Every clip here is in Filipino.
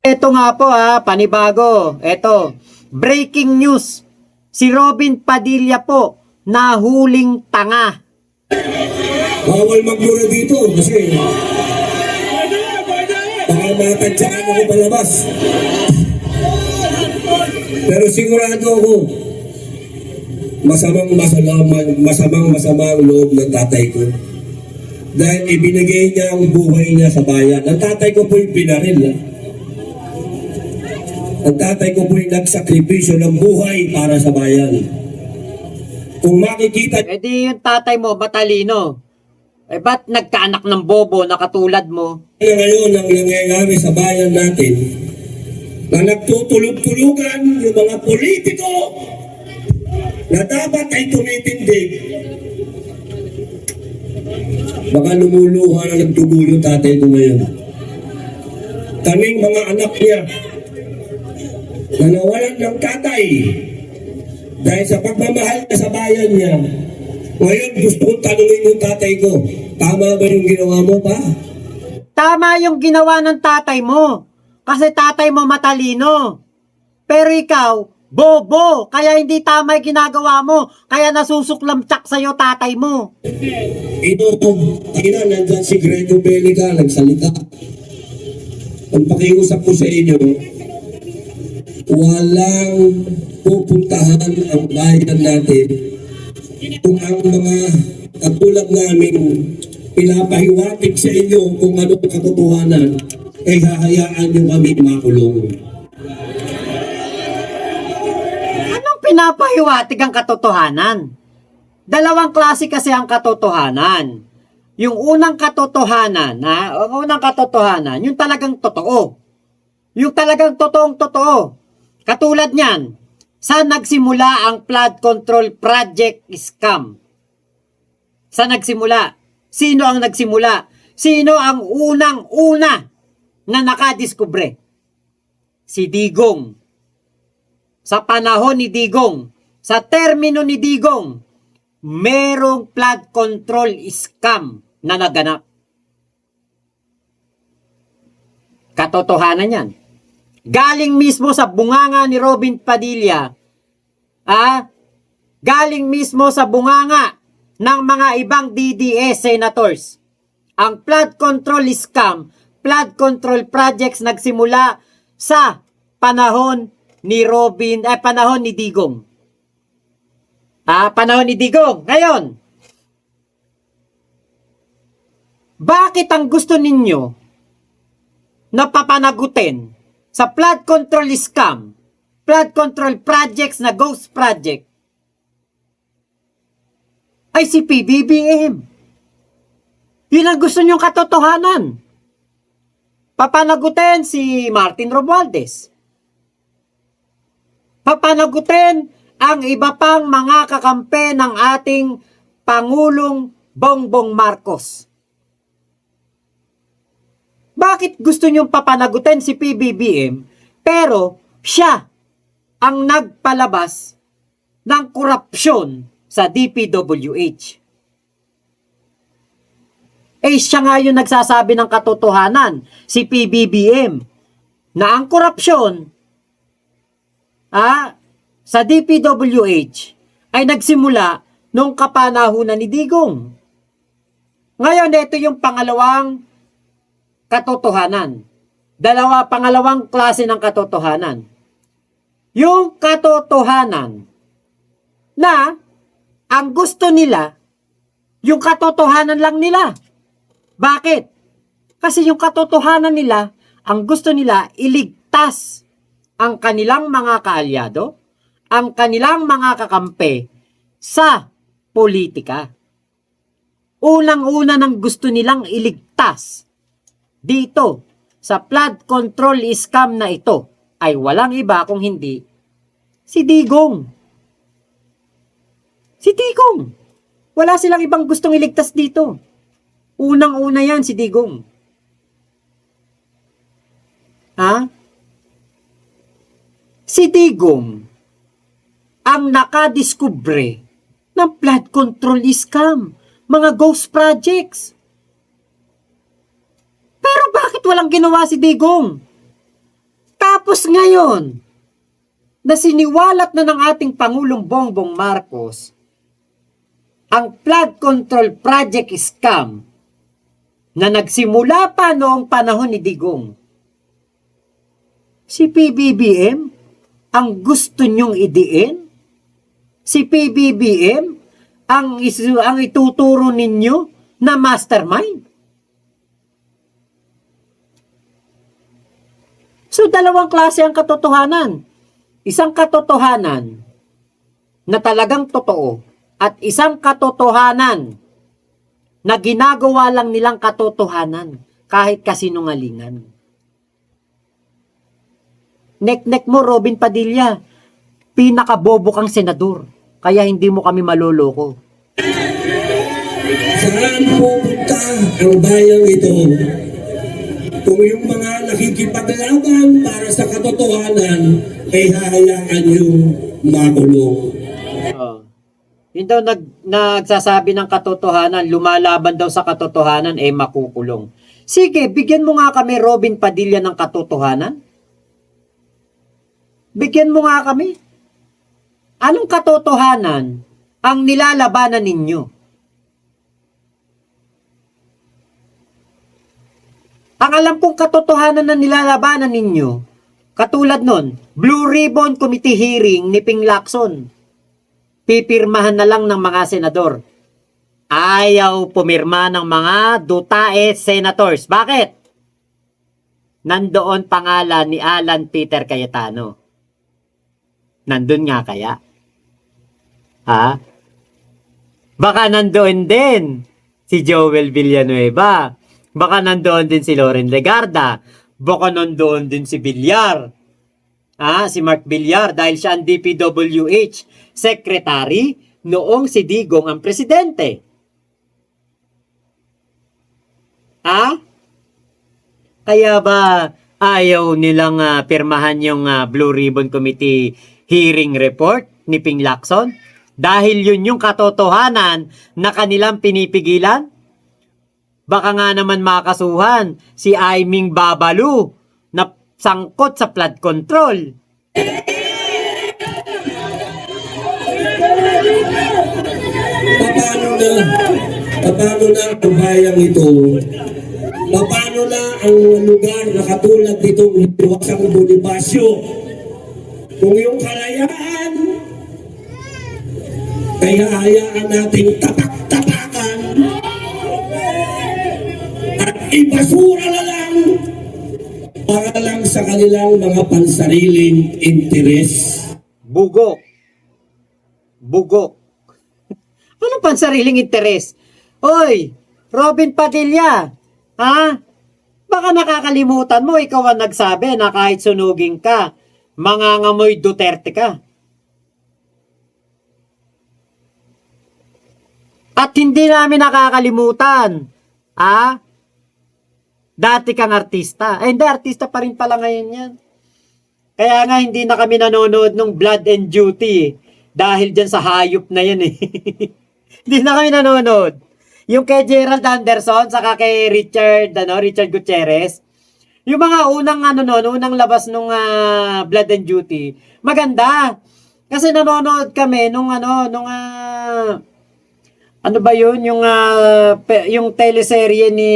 Ito nga po panibago. Ito, breaking news. Si Robin Padilla po, nahuling tanga. Bawal magmura dito kasi baka matadyakan ako palabas. Pero sigurado ako, masamang loob ng tatay ko. Dahil ibinigay niya ang buhay niya sa bayan. Ang tatay ko po'y pinaril. Ang tatay ko po'y nagsakripisyo ng buhay para sa bayan. Kung makikita... Eh di yung tatay mo, matalino. Eh ba't nagkaanak ng bobo na katulad mo? Ngayon ang nangyayari sa bayan natin, na nagtutulog-tulugan yung mga politiko na dapat ay tumitindig. Baka lumuluha na nagtugo yung tatay ko ngayon. Kaming mga anak niya na nawalan ng tatay dahil sa pagmamahal niya sa bayan niya. Ngayon gusto kong tanungin yung tatay ko, tama ba yung ginawa mo pa? Tama yung ginawa ng tatay mo. Kasi tatay mo matalino. Pero ikaw, bobo. Kaya hindi tama yung ginagawa mo. Kaya nasusuklamtsak sa'yo tatay mo. Ito, nandyan si Grego Belica, nagsalita. Ang pakiusap ko sa inyo, walang pupuntahan ang bayan natin kung ang mga katulad namin pinapahiwatig sa inyo kung ano ang katotohanan, ay hahayaan nyo kami makulong. Anong pinapahiwatig ang katotohanan? Dalawang klase kasi ang katotohanan. Yung unang katotohanan, yung talagang totoo. Yung talagang totoong totoo. Katulad niyan, saan nagsimula ang flood control project scam? Saan nagsimula? Sino ang nagsimula? Sino ang unang-una na nakadiskubre? Si Digong. Sa panahon ni Digong, sa termino ni Digong, merong flood control scam na naganap. Katotohanan yan. Galing mismo sa bunganga ni Robin Padilla. Galing mismo sa bunganga ng mga ibang DDS senators. Ang flood control scam, flood control projects nagsimula sa panahon ni panahon ni Digong. Panahon ni Digong. Ngayon, bakit ang gusto ninyo na papanagutin sa flood control scam, flood control projects na ghost project, ay si PBBM? Yun ang gusto nyong katotohanan. Papanagutin si Martin Romualdez. Papanagutin ang iba pang mga kakampi ng ating Pangulong Bongbong Marcos. Bakit gusto nyong papanagutin si PBBM pero siya ang nagpalabas ng korupsyon sa DPWH? Siya nga yung nagsasabi ng katotohanan, si PBBM, na ang korupsyon sa DPWH ay nagsimula nung kapanahunan ni Digong. Ngayon, ito yung pangalawang katotohanan. Pangalawang klase ng katotohanan. Yung katotohanan na ang gusto nila, yung katotohanan lang nila. Bakit? Kasi yung katotohanan nila, ang gusto nila, iligtas ang kanilang mga kaalyado, ang kanilang mga kakampi sa politika. Unang-una nang gusto nilang iligtas dito sa flood control scam na ito ay walang iba kung hindi si Digong. Si Digong. Wala silang ibang gustong iligtas dito. Unang-una yan si Digong. Si Digong ang nakadiskubre ng flood control scam, mga ghost projects. Pero bakit walang ginawa si Digong? Tapos ngayon, na siniwalat na ng ating Pangulong Bongbong Marcos ang flood control project scam na nagsimula pa noong panahon ni Digong. Si PBBM ang gusto nyong idiin? Si PBBM ang ituturo ninyo na mastermind? So, dalawang klase ang katotohanan. Isang katotohanan na talagang totoo at isang katotohanan na ginagawa lang nilang katotohanan kahit kasinungalingan. Nek-nek mo, Robin Padilla, pinakabobo kang senador, kaya hindi mo kami maloloko. Saan pupunta ang bayang ito? Kung yung mga nakikipaglaban para sa katotohanan ay hahayaan yung makulong. Oh. Yun daw nagsasabi ng katotohanan, lumalaban daw sa katotohanan, makukulong. Sige, bigyan mo nga kami, Robin Padilla, ng katotohanan. Bigyan mo nga kami. Anong katotohanan ang nilalabanan ninyo? Ang alam kong katotohanan na nilalabanan ninyo, katulad nun, Blue Ribbon Committee hearing ni Ping Lacson. Pipirmahan na lang ng mga senador. Ayaw pumirma ng mga dutae senators. Bakit? Nandoon pangalan ni Alan Peter Cayetano. Nandun nga kaya? Ha? Baka nandoon din si Joel Villanueva. Baka nandoon din si Loren Legarda. Baka nandoon din si Villar. Si Mark Villar dahil siya ang DPWH secretary noong si Digong ang presidente. Kaya ba ayaw nilang pirmahan yung Blue Ribbon Committee hearing report ni Ping Lacson? Dahil yun yung katotohanan na kanilang pinipigilan? Baka nga naman makasuhan si Aiming Babalu na sangkot sa flood control. Paano na ang bayang ito? Paano na ang lugar na katulad nitong Hiwagang Bonifacio? Kung yung kalayaan, kaya hayaan nating tapak-tapakan at ibasura na lang para lang sa kanilang mga pansariling interes. Bugok. Ano pansariling interes? Oy, Robin Padilla, baka nakakalimutan mo, ikaw ang nagsabi na kahit sunugin ka, mangangamoy Duterte ka. At hindi namin nakakalimutan, dati kang artista. Hindi, artista pa rin pala ngayon yan. Kaya nga hindi na kami nanonood ng Blood and Duty dahil dyan sa hayop na yan Hindi na kami nanonood. Yung kay Gerald Anderson saka kay Richard Gutierrez. Yung mga unang labas nung Blood and Duty, maganda. Kasi nanonood kami nung ano ba yun? Yung teleserye ni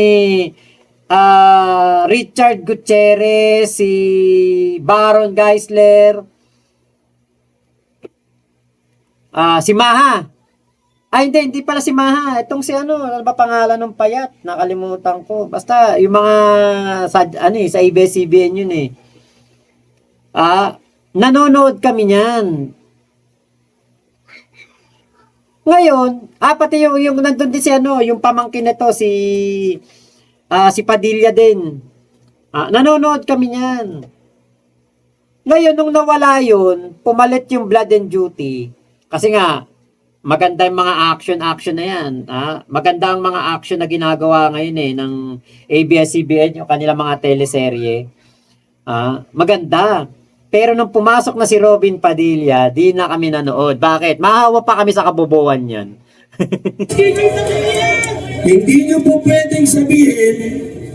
Richard Gutierrez, si Baron Geisler, si Maha. Hindi pala si Maha. Itong si ano ba pangalan ng payat? Nakalimutan ko. Basta yung mga sa ABS-CBN yun nanonood kami niyan. Ngayon, pati yung nandun din si yung pamangkin nito si Padilla din. Nanonood kami niyan. Ngayon, nung nawala yun, pumalit yung Blood and Duty. Kasi nga, maganda yung mga action na yan. Maganda ang mga action na ginagawa ngayon ng ABS-CBN, yung kanilang mga teleserye. Maganda. Pero nung pumasok na si Robin Padilla, di na kami nanood. Bakit? Mahawa pa kami sa kabobohan yan. Hindi nyo po pwedeng sabihin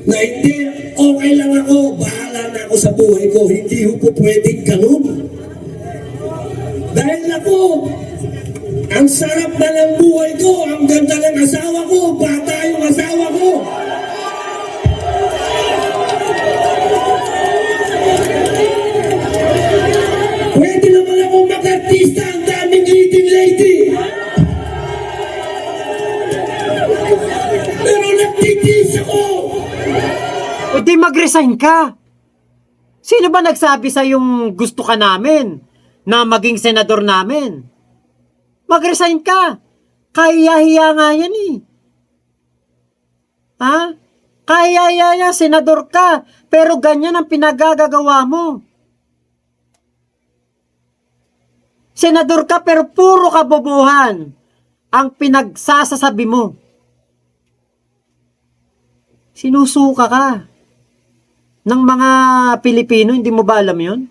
na hindi, okay lang ako, bahala na ako sa buhay ko, hindi ko po pwedeng ganun. Dahil ako, ang sarap na ng buhay ko, ang ganda ng asawa ko, bata yung asawa ko. Pwede naman ako mag-artista, ang daming leading lady. Pero nagtitis ako. O di mag-resign ka. Sino ba nagsabi sa yung gusto ka namin na maging senador namin? Mag-resign ka. Kaya-hiya nga yan eh. Ha? Kaya-hiya, senador ka. Pero ganyan ang pinagagagawa mo. Senador ka pero puro kabobohan ang pinagsasasabi mo. Sinusuka ka ng mga Pilipino, hindi mo ba alam yun?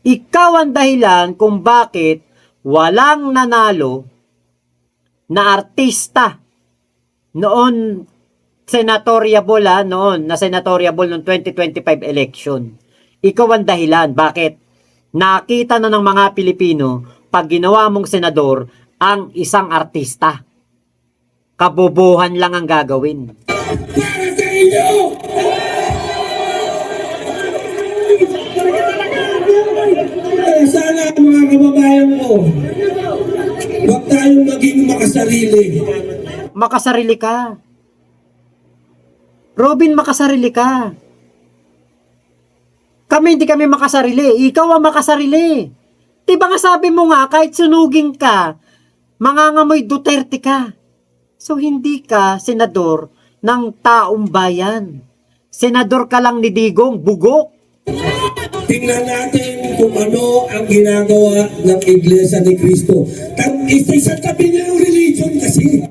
Ikaw ang dahilan kung bakit walang nanalo na artista noon senatoriable noon na senatoriable noong 2025 election. Ikaw ang dahilan. Bakit? Nakita na ng mga Pilipino pag ginawa mong senador ang isang artista. Kabobohan lang ang gagawin. Para sa inyo! Sana mga kababayan ko, huwag tayong maging makasarili. Makasarili ka. Robin, makasarili ka. Kami hindi kami makasarili. Ikaw ang makasarili. Diba nga sabi mo nga, kahit sunugin ka, mangangamoy Duterte ka. So hindi ka senador ng taong bayan. Senador ka lang ni Digong, bugok. Tingnan natin kung ano ang ginagawa ng Iglesia ni Cristo. Isa sa tabi niya yung religion kasi.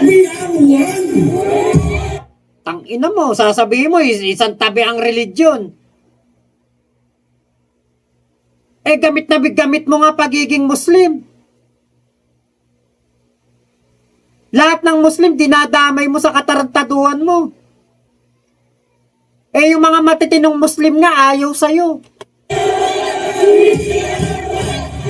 We are one. Tangina mo, sasabihin mo, isang tabi ang religion. Eh, gamit na gamit mo nga pagiging Muslim. Lahat ng Muslim, dinadamay mo sa katarantaduhan mo. Eh, yung mga matitinong Muslim nga, ayaw sa'yo.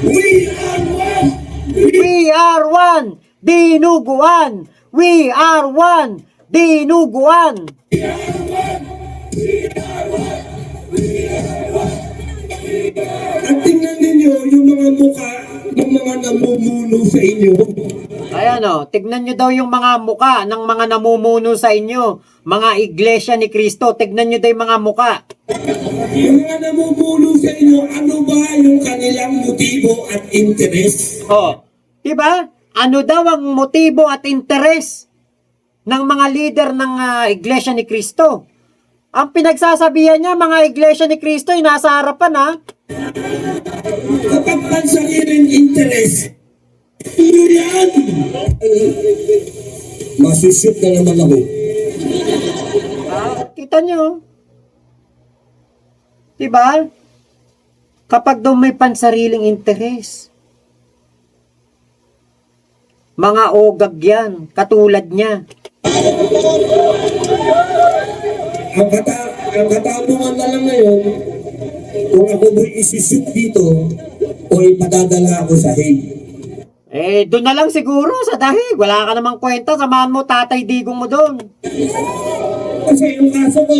We are one. We are one, dinuguan. We are one, dinuguan. At tingnan ninyo yung mga mukha ng mga namumuno sa inyo. Ayan o, tignan nyo daw yung mga muka ng mga namumuno sa inyo. Mga iglesia ni Cristo, tignan nyo daw yung mga muka. Yung mga namumuno sa inyo, ano ba yung kanilang motibo at interes? O, diba? Ano daw ang motibo at interes ng mga leader ng iglesia ni Cristo? Ang pinagsasabihan niya, mga iglesia ni Cristo, ay nasa harapan ha. Kapag pansariling interes, ano yan? Masushoot na naman ako. Kita nyo? Diba? Kapag daw may pansariling interes. Mga ogag yan, katulad niya. Ang katanungan na lang ngayon, kung ako mo'y isushoot dito, o ipadadala ako sa Hague. Eh, doon na lang siguro sa dahig. Wala ka namang kwenta. Samahan mo tatay Digong mo doon. Kasi yung kaso ko,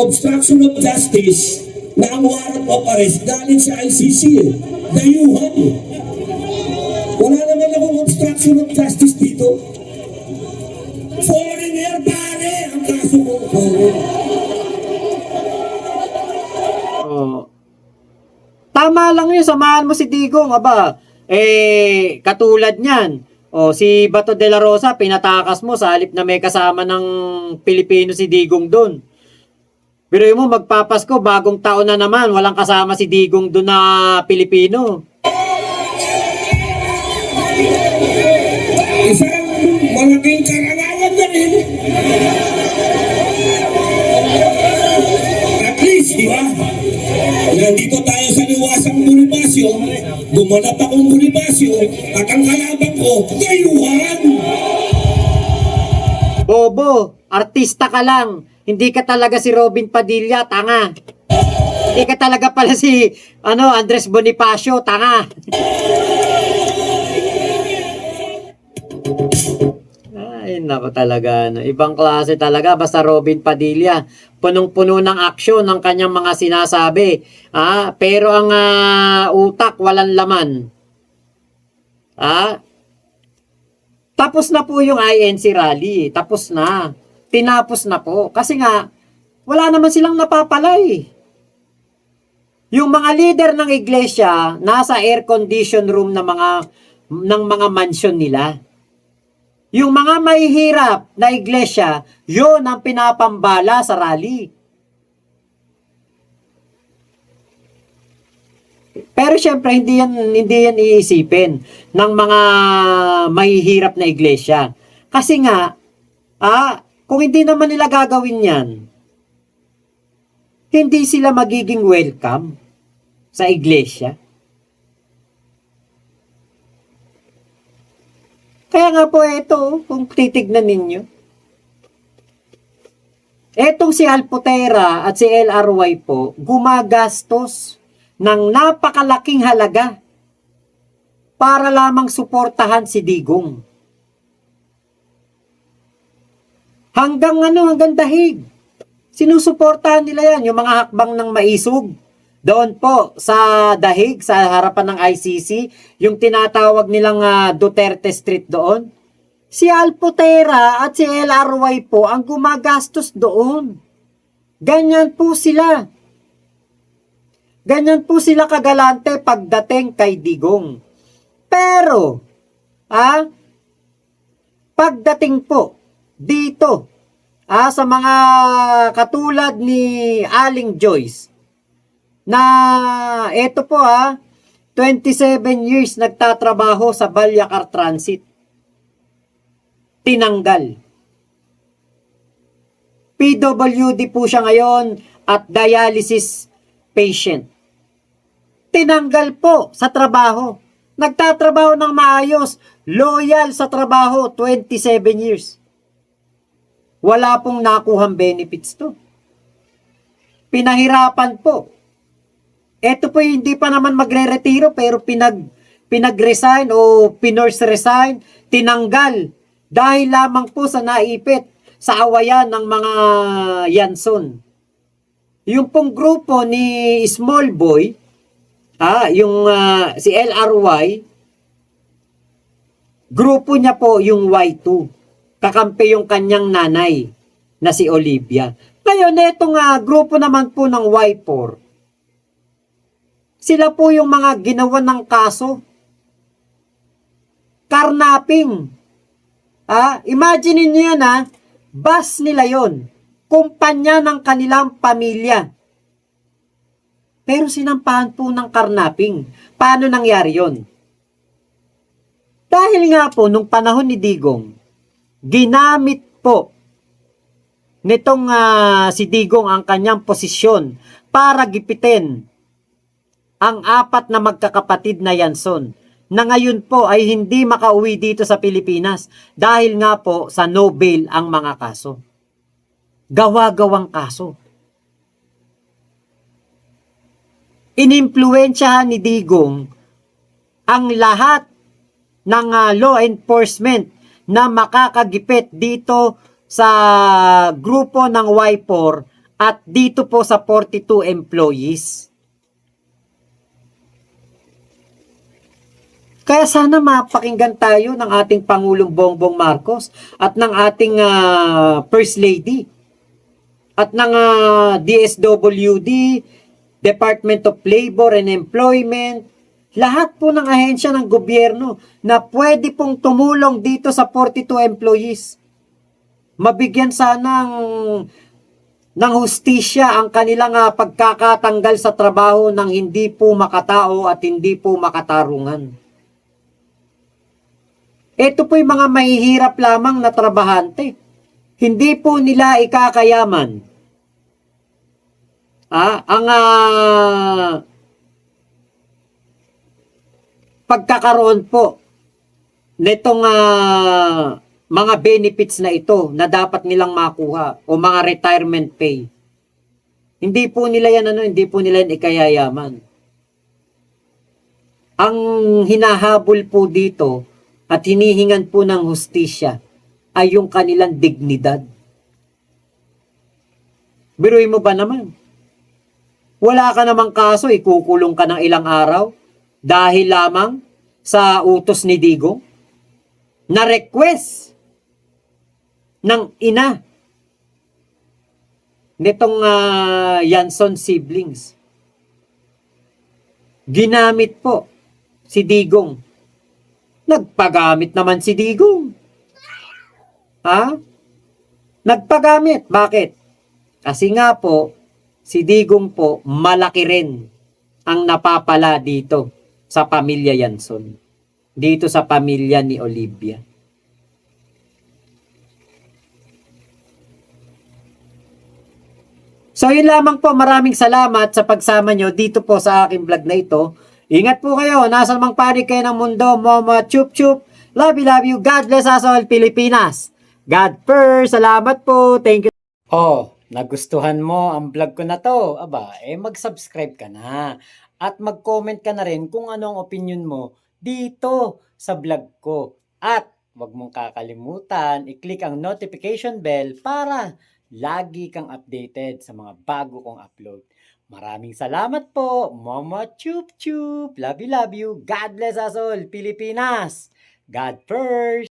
obstruction of justice, na ang warrant of arrest galing sa ICC eh. Dayuhan eh. Wala naman akong obstruction of justice dito. Foreigner pare ang kaso ko. Oh. Tama lang yun. Samahan mo si Digong. Aba, eh, katulad niyan. O, si Bato de la Rosa, pinatakas mo sa halip na may kasama ng Pilipino si Digong doon. Pero mo, magpapasko, bagong taon na naman, walang kasama si Digong doon na Pilipino. Isang malaking karangalan na rin. At least, di ba? Nandito tayo sa liwasang Bonifacio, gumanap akong Bonifacio, at ang kalaban ko, dayuhan! Bobo, artista ka lang. Hindi ka talaga si Robin Padilla, tanga. Hindi ka talaga pala si Andres Bonifacio, tanga. Ay, nako talaga. Ibang klase talaga. Basta Robin Padilla. Punong-puno ng aksyon ng kanyang mga sinasabi. Pero ang utak, walang laman. Tapos na po yung INC rally. Tapos na. Tinapos na po. Kasi nga, wala naman silang napapalay. Yung mga leader ng iglesia, nasa air condition room ng mga mansion nila. Yung mga mahihirap na iglesia, yun ang pinapambala sa rally. Pero syempre, hindi yan iisipin ng mga mahihirap na iglesia. Kasi nga, kung hindi naman nila gagawin yan, hindi sila magiging welcome sa iglesia. Kaya nga po ito, kung titignan ninyo, etong si Alpotera at si LRY po, gumagastos ng napakalaking halaga para lamang suportahan si Digong. Hanggang dahig. Sinusuportahan nila yan, yung mga hakbang ng maisog. Doon po sa dahig, sa harapan ng ICC, yung tinatawag nilang Duterte Street doon. Si Alpotera at si LRY po ang gumagastos doon. Ganyan po sila. Ganyan po sila kagalante pagdating kay Digong. Pero, pagdating po dito, sa mga katulad ni Aling Joyce, na eto po 27 years nagtatrabaho sa Balyacar Transit. Tinanggal. PWD po siya ngayon at dialysis patient. Tinanggal po sa trabaho. Nagtatrabaho ng maayos, loyal sa trabaho, 27 years. Wala pong nakuhang benefits to. Pinahirapan po. Ito po hindi pa naman magre-retiro pero pinag-resign o pinorse resign, tinanggal dahil lamang po sa naipit sa awayan ng mga Yanson. Yung pong grupo ni Small Boy, si LRY, grupo niya po yung Y2. Kakampi yung kanyang nanay na si Olivia. Ngayon, itong grupo naman po ng Y4, sila po yung mga ginawa ng kaso. Karnaping. Imagine niyo yan bus nila yon. Kumpanya ng kanilang pamilya. Pero sinampahan po ng karnaping. Paano nangyari yon? Dahil nga po, nung panahon ni Digong, ginamit po nitong si Digong ang kanyang posisyon para gipitin ang 4 na magkakapatid na Yanson na ngayon po ay hindi makauwi dito sa Pilipinas dahil nga po sa no bail ang mga kaso. Gawa-gawang kaso. Inimpluwensyahan ni Digong ang lahat ng law enforcement na makakagipit dito sa grupo ng Y4 at dito po sa 42 employees. Kaya sana mapakinggan tayo ng ating Pangulong Bongbong Marcos at ng ating First Lady at ng DSWD, Department of Labor and Employment, lahat po ng ahensya ng gobyerno na pwede pong tumulong dito sa 42 employees. Mabigyan sana ng hustisya ang kanilang pagkakatanggal sa trabaho ng hindi po makatao at hindi po makatarungan. Ito po yung mga mahihirap lamang na trabahante. Hindi po nila ikakayaman. Ang pagkakaroon po nitong mga benefits na ito na dapat nilang makuha o mga retirement pay. Hindi po nila yan hindi po nila yan ikayayaman. Ang hinahabol po dito at hinihingan po ng hustisya ay yung kanilang dignidad. Biruin mo ba naman? Wala ka namang kaso, ikukulong ka ng ilang araw dahil lamang sa utos ni Digong na request ng ina nitong Yanson siblings. Ginamit po si Digong. Nagpagamit naman si Digong. Ha? Nagpagamit. Bakit? Kasi nga po, si Digong po, malaki rin ang napapala dito sa pamilya Yanson. Dito sa pamilya ni Olivia. So yun lamang po, maraming salamat sa pagsama nyo dito po sa aking vlog na ito. Ingat po kayo, nasa mang panig kayo ng mundo, Mama Chup Chup. Love you, God bless us all, Pilipinas. God first, salamat po, thank you. Oh, nagustuhan mo ang vlog ko na to? Aba, mag-subscribe ka na. At mag-comment ka na rin kung ano ang opinion mo dito sa vlog ko. At huwag mong kakalimutan, i-click ang notification bell para lagi kang updated sa mga bago kong upload. Maraming salamat po, Mama Chup Chup. Love you, God bless us all, Pilipinas. God first.